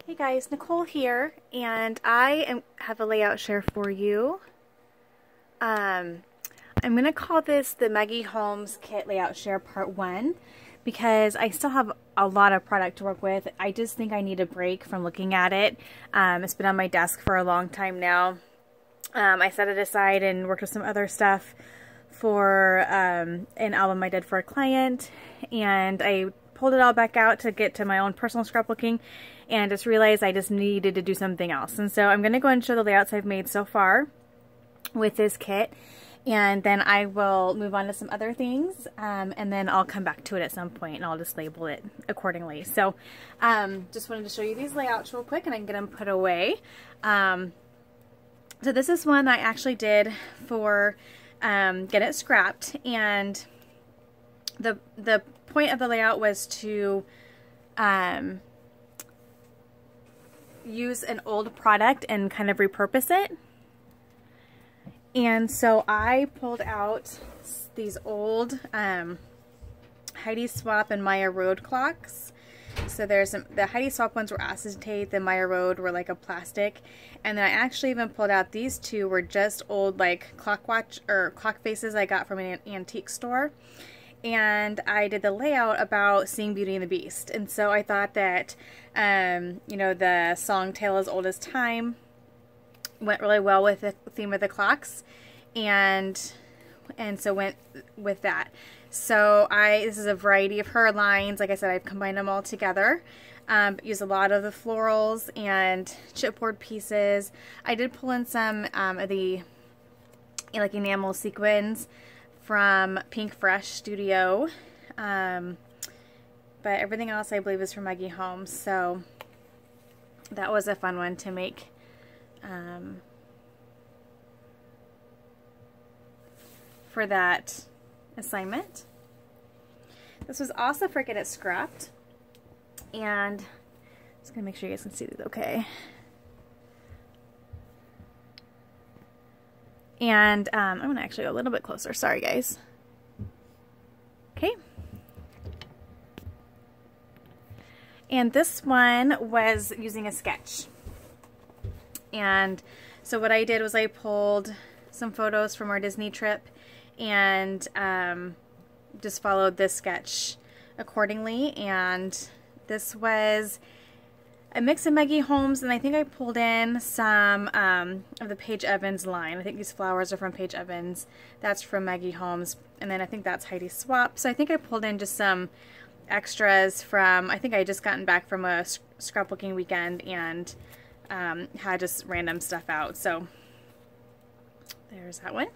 Hey guys, Nicole here, and have a layout share for you. I'm going to call this the Maggie Holmes Kit Layout Share Part 1 because I still have a lot of product to work with. I just think I need a break from looking at it. It's been on my desk for a long time now. I set it aside and worked with some other stuff for an album I did for a client, and I pulled it all back out to get to my own personal scrapbooking and just realized I just needed to do something else. And so I'm going to go and show the layouts I've made so far with this kit, and then I will move on to some other things, and then I'll come back to it at some point and I'll just label it accordingly. So just wanted to show you these layouts real quick and I can get them put away. So this is one I actually did for Get It Scrapped, and the point of the layout was to use an old product and kind of repurpose it. And so I pulled out these old Heidi Swapp and Maya Road clocks. So the Heidi Swapp ones were acetate, the Maya Road were like a plastic, and then I actually even pulled out these two were just old like clock faces I got from an antique store. And I did the layout about seeing Beauty and the Beast. And so I thought that, you know, the song Tale as Old as Time went really well with the theme of the clocks. And so went with that. So this is a variety of her lines. Like I said, I've combined them all together. Used a lot of the florals and chipboard pieces. I did pull in some of the like enamel sequins from Pink Fresh Studio, but everything else I believe is from Maggie Holmes, so that was a fun one to make for that assignment. This was also for Get It Scrapped, and I'm just gonna make sure you guys can see this okay. And I'm going to actually go a little bit closer. Sorry, guys. Okay. And this one was using a sketch. And so what I did was I pulled some photos from our Disney trip and just followed this sketch accordingly. And this was a mix of Maggie Holmes, and I think I pulled in some of the Paige Evans line. I think these flowers are from Paige Evans. That's from Maggie Holmes. And then I think that's Heidi Swapp. So I think I pulled in just some extras from, I think I had just gotten back from a scrapbooking weekend and had just random stuff out. So there's that one.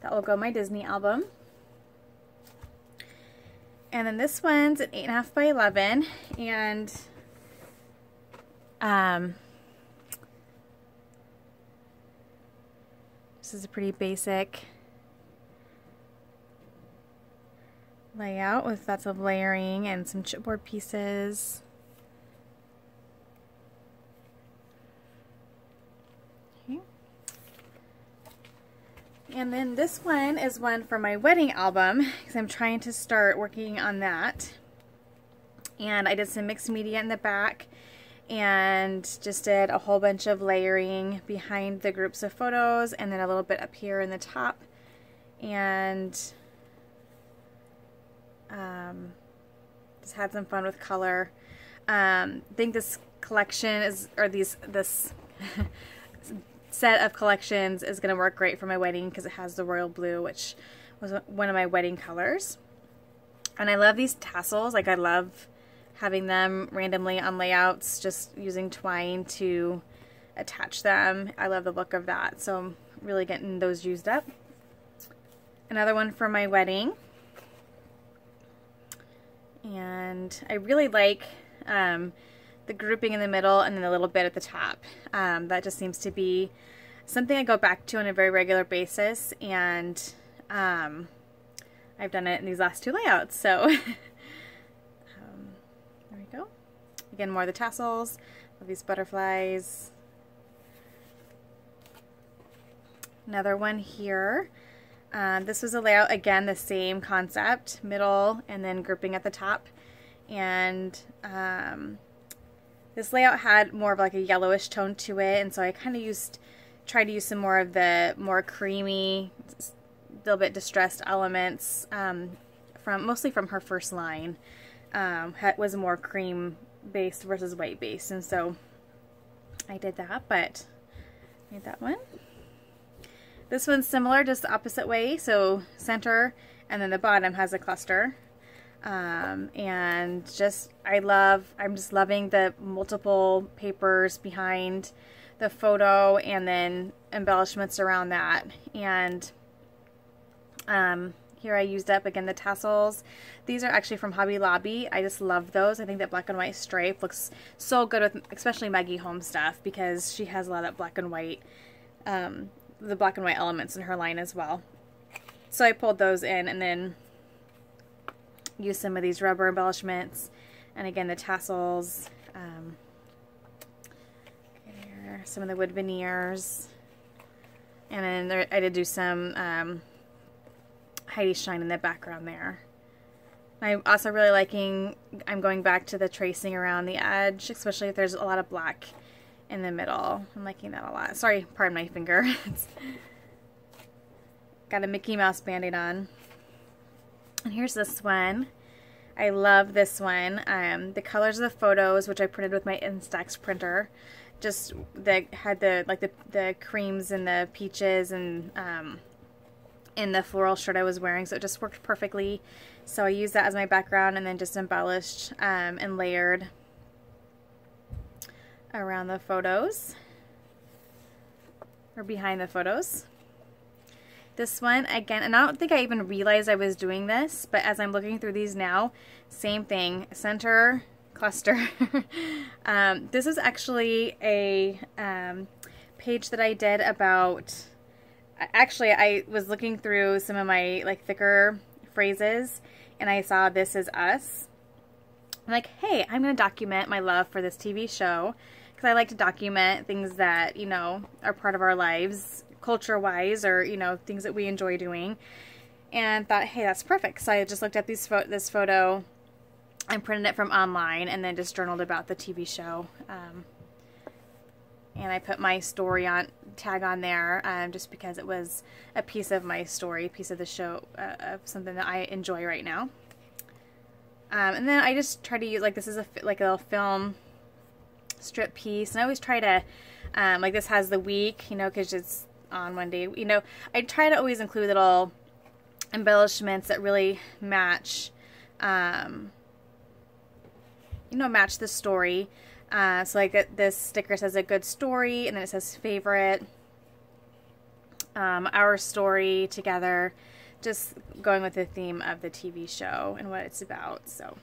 That will go in my Disney album. And then this one's an 8.5 by 11, and this is a pretty basic layout with lots of layering and some chipboard pieces. Okay. And then this one is one for my wedding album because I'm trying to start working on that. And I did some mixed media in the back and just did a whole bunch of layering behind the groups of photos and then a little bit up here in the top, and just had some fun with color. I think this collection is, or this set of collections is going to work great for my wedding because it has the royal blue, which was one of my wedding colors. And I love these tassels. Like, I love having them randomly on layouts, just using twine to attach them. I love the look of that, so I'm really getting those used up. Another one for my wedding. And I really like the grouping in the middle and then a little bit at the top. That just seems to be something I go back to on a very regular basis, and I've done it in these last two layouts, so there we go. Again, more of the tassels, of these butterflies. Another one here. This was a layout, again, the same concept, middle and then grouping at the top. And This layout had more of like a yellowish tone to it, and so I kind of tried to use some more of the more creamy, a little bit distressed elements mostly from her first line. Was more cream based versus white based, and so I did that, but I made that one. This one's similar, just the opposite way, so center, and then the bottom has a cluster. And just, I'm just loving the multiple papers behind the photo and then embellishments around that. And here I used up, again, the tassels. These are actually from Hobby Lobby. I just love those. I think that black and white stripe looks so good with especially Maggie Holmes stuff, because she has a lot of black and white, the black and white elements in her line as well. So I pulled those in and then used some of these rubber embellishments, and again the tassels, here, some of the wood veneers, and then there, I did do some Heidi shine in the background there. I'm also really liking, I'm going back to the tracing around the edge, especially if there's a lot of black in the middle. I'm liking that a lot. Sorry, pardon my finger. Got a Mickey Mouse band-aid on. And here's this one. I love this one. The colors of the photos, which I printed with my Instax printer, just had the creams and the peaches and in the floral shirt I was wearing, so it just worked perfectly. So I used that as my background and then just embellished and layered around the photos, or behind the photos. This one, again, and I don't think I even realized I was doing this, but as I'm looking through these now, same thing, center, cluster. This is actually a page that I did about, actually I was looking through some of my like thicker phrases, and I saw "This Is Us." I'm like, hey, I'm going to document my love for this TV show, because I like to document things that, you know, are part of our lives, culture-wise, or, you know, things that we enjoy doing, and thought, hey, that's perfect. So I just looked at this photo and printed it from online, and then just journaled about the TV show. And I put my story tag on there, just because it was a piece of my story, piece of the show, of something that I enjoy right now. And then I just try to use, like, this is like a little film strip piece, and I always try to, like, this has the week, you know, because it's on one day, you know, I try to always include little embellishments that really match, you know, match the story. So like this sticker says a good story, and then it says favorite, our story together, just going with the theme of the TV show and what it's about. So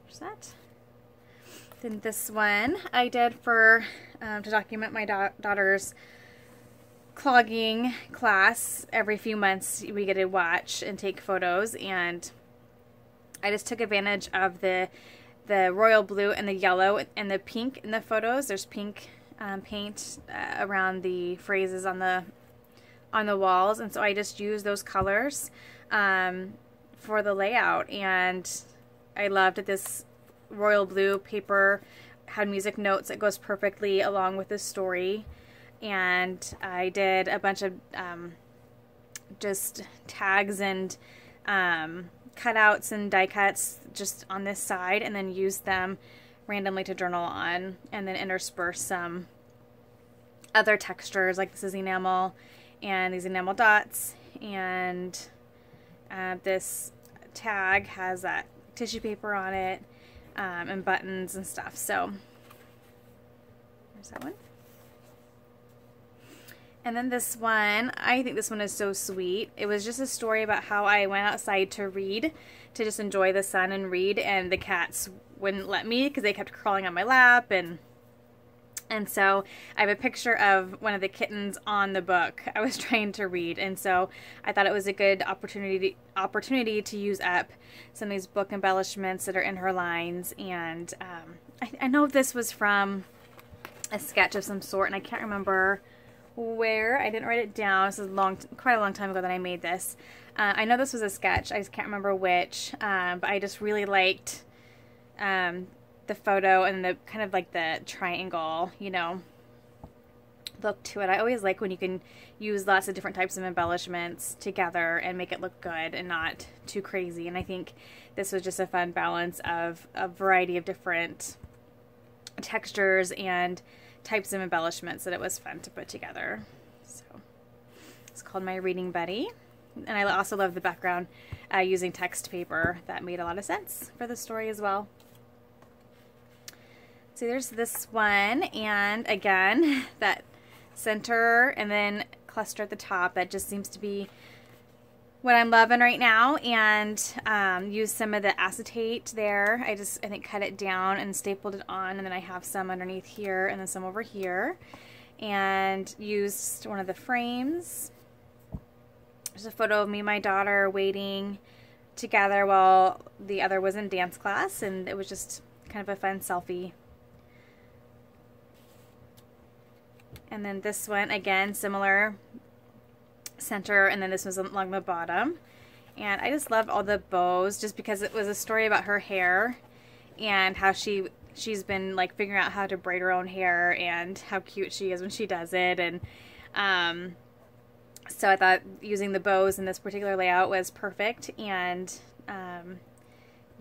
there's that. Then this one I did for to document my daughter's clogging class. Every few months we get to watch and take photos, and I just took advantage of the royal blue and the yellow and the pink in the photos. There's pink paint around the phrases on the walls, and so I just used those colors for the layout. And I loved that this royal blue paper had music notes that goes perfectly along with the story. And I did a bunch of just tags and cutouts and die cuts just on this side, and then used them randomly to journal on, and then intersperse some other textures, like this is enamel and these enamel dots, and this tag has that tissue paper on it, and buttons and stuff. So there's that one. And then this one, I think this one is so sweet. It was just a story about how I went outside to read, to just enjoy the sun and read, and the cats wouldn't let me because they kept crawling on my lap, and so I have a picture of one of the kittens on the book I was trying to read, and so I thought it was a good opportunity to use up some of these book embellishments that are in her lines. And I know this was from a sketch of some sort, and I can't remember where. I didn't write it down. This is quite a long time ago that I made this. I know this was a sketch. I just can't remember which, but I just really liked the photo and the kind of like the triangle, you know, look to it. I always like when you can use lots of different types of embellishments together and make it look good and not too crazy. And I think this was just a fun balance of a variety of different textures and types of embellishments that it was fun to put together. So it's called My Reading Buddy. And I also love the background using text paper. That made a lot of sense for the story as well. So there's this one, and again, that center and then cluster at the top, that just seems to be what I'm loving right now. And use some of the acetate there. I think cut it down and stapled it on, and then I have some underneath here and then some over here, and used one of the frames. There's a photo of me and my daughter waiting together while the other was in dance class, and it was just kind of a fun selfie. And then this one, again, similar center, and then this was along the bottom. And I just love all the bows, just because it was a story about her hair and how she's been like figuring out how to braid her own hair and how cute she is when she does it. And so I thought using the bows in this particular layout was perfect, and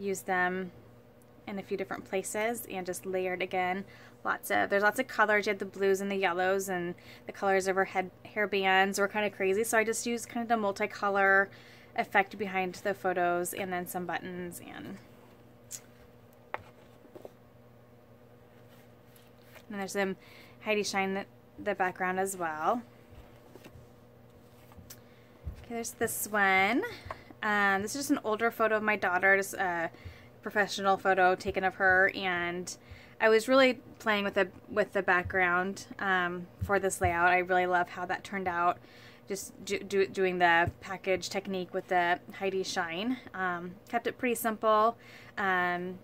used them in a few different places and just layered again. There's lots of colors. You had the blues and the yellows, and the colors of her hair bands were kind of crazy. So I just used kind of the multicolor effect behind the photos, and then some buttons, and there's some Heidi Shine the background as well. Okay, there's this one. This is just an older photo of my daughter, just a professional photo taken of her, and I was really playing with the background for this layout. I really love how that turned out, just doing the package technique with the Heidi Shine. Kept it pretty simple, and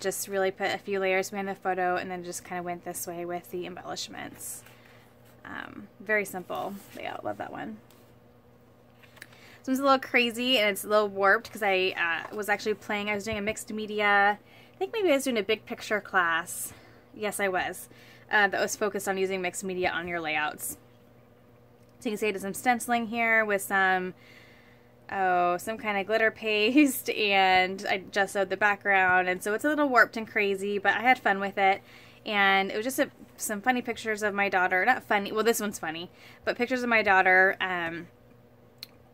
just really put a few layers behind the photo, and then just kind of went this way with the embellishments. Very simple layout. Love that one. This one's a little crazy, and it's a little warped because I was actually I was doing a mixed media, I think maybe I was doing a big picture class. Yes, I was. That was focused on using mixed media on your layouts. So you can see I did some stenciling here with some kind of glitter paste, and I just sewed the background, and so it's a little warped and crazy, but I had fun with it. And it was just some funny pictures of my daughter. Not funny, well, this one's funny, but pictures of my daughter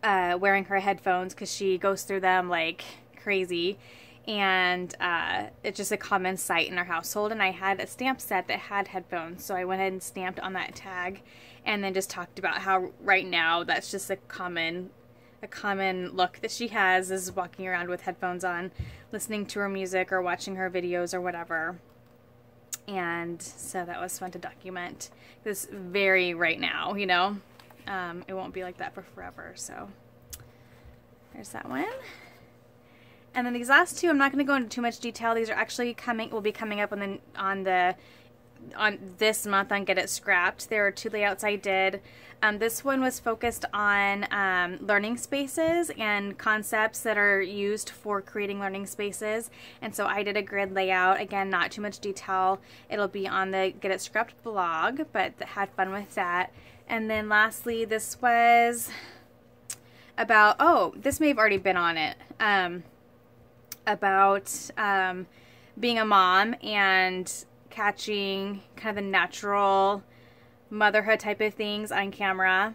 wearing her headphones, because she goes through them like crazy. And it's just a common sight in our household, and I had a stamp set that had headphones, so I went ahead and stamped on that tag, and then just talked about how right now that's just a common look that she has, is walking around with headphones on, listening to her music or watching her videos or whatever. And so that was fun to document this very right now, you know. It won't be like that for forever. So there's that one. And then these last two, I'm not going to go into too much detail. These are actually will be coming up on this month on Get It Scrapped. There are two layouts I did. This one was focused on learning spaces and concepts that are used for creating learning spaces. And so I did a grid layout. Again, not too much detail. It'll be on the Get It Scrapped blog, but had fun with that. And then lastly, this was about, this may have already been on it. About being a mom and catching kind of the natural motherhood type of things on camera.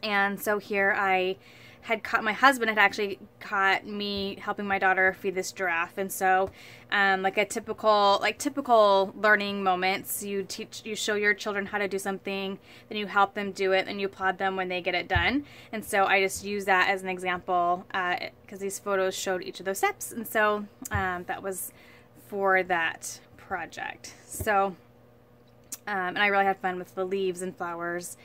And so here I had caught, my husband had actually caught me helping my daughter feed this giraffe. And so like typical learning moments, you show your children how to do something, then you help them do it, and you applaud them when they get it done. And so I just use that as an example because these photos showed each of those steps. And so that was for that project. So and I really had fun with the leaves and flowers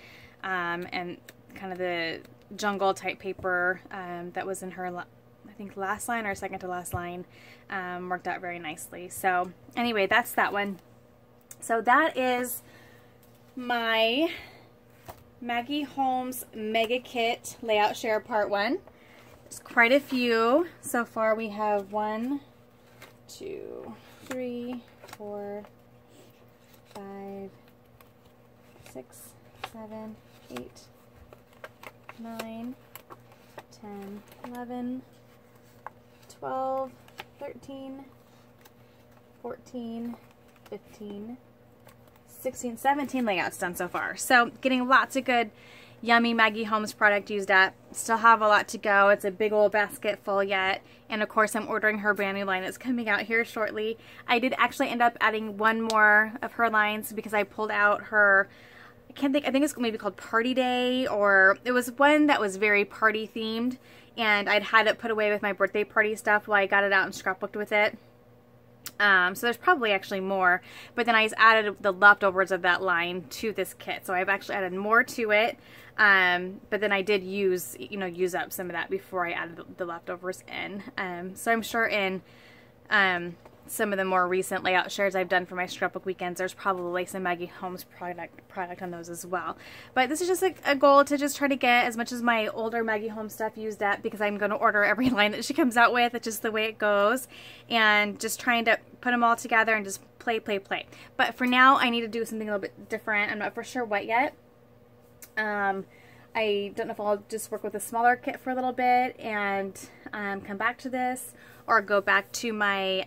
and kind of the jungle type paper that was in her, I think, last line or second to last line. Worked out very nicely. So anyway, that's that one. So that is my Maggie Holmes Mega Kit Layout Share Part 1. There's quite a few. So far we have 1, 2, 3, 4, 5, 6, 7, 8, 9, 10, 11, 12, 13, 14, 15, 16, 17 layouts done so far. So getting lots of good yummy Maggie Holmes product used up. Still have a lot to go. It's a big old basket full yet. And of course I'm ordering her brand new line that's coming out here shortly. I did actually end up adding one more of her lines because I pulled out her, I think it's maybe called Party Day, or it was one that was very party themed, and I'd had it put away with my birthday party stuff while I got it out and scrapbooked with it. So there's probably actually more, but then I just added the leftovers of that line to this kit. So I've actually added more to it, but then I did use up some of that before I added the leftovers in. So I'm sure in some of the more recent layout shares I've done for my scrapbook weekends, there's probably some Maggie Holmes product on those as well. But this is just a goal to just try to get as much as my older Maggie Holmes stuff used up, because I'm going to order every line that she comes out with. It's just the way it goes, and just trying to put them all together and just play. But for now, I need to do something a little bit different. I'm not for sure what yet. I don't know if I'll just work with a smaller kit for a little bit and come back to this, or go back to my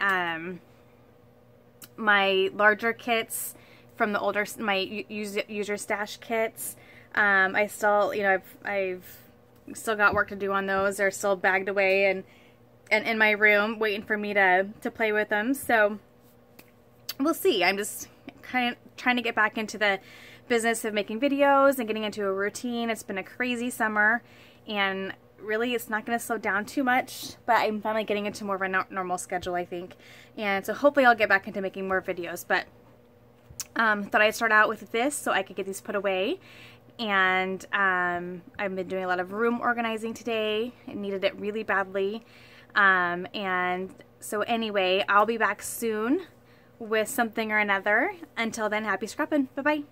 my larger kits from the older, my user stash kits. I still, I've still got work to do on those. They're still bagged away and in my room waiting for me to play with them. So we'll see. I'm just kind of trying to get back into the business of making videos and getting into a routine. It's been a crazy summer, and really it's not going to slow down too much, but I'm finally getting into more of a normal schedule, I think. And so hopefully I'll get back into making more videos. But thought I'd start out with this so I could get these put away. And I've been doing a lot of room organizing today. I needed it really badly. And so anyway, I'll be back soon with something or another. Until then, happy scrapping. Bye-bye.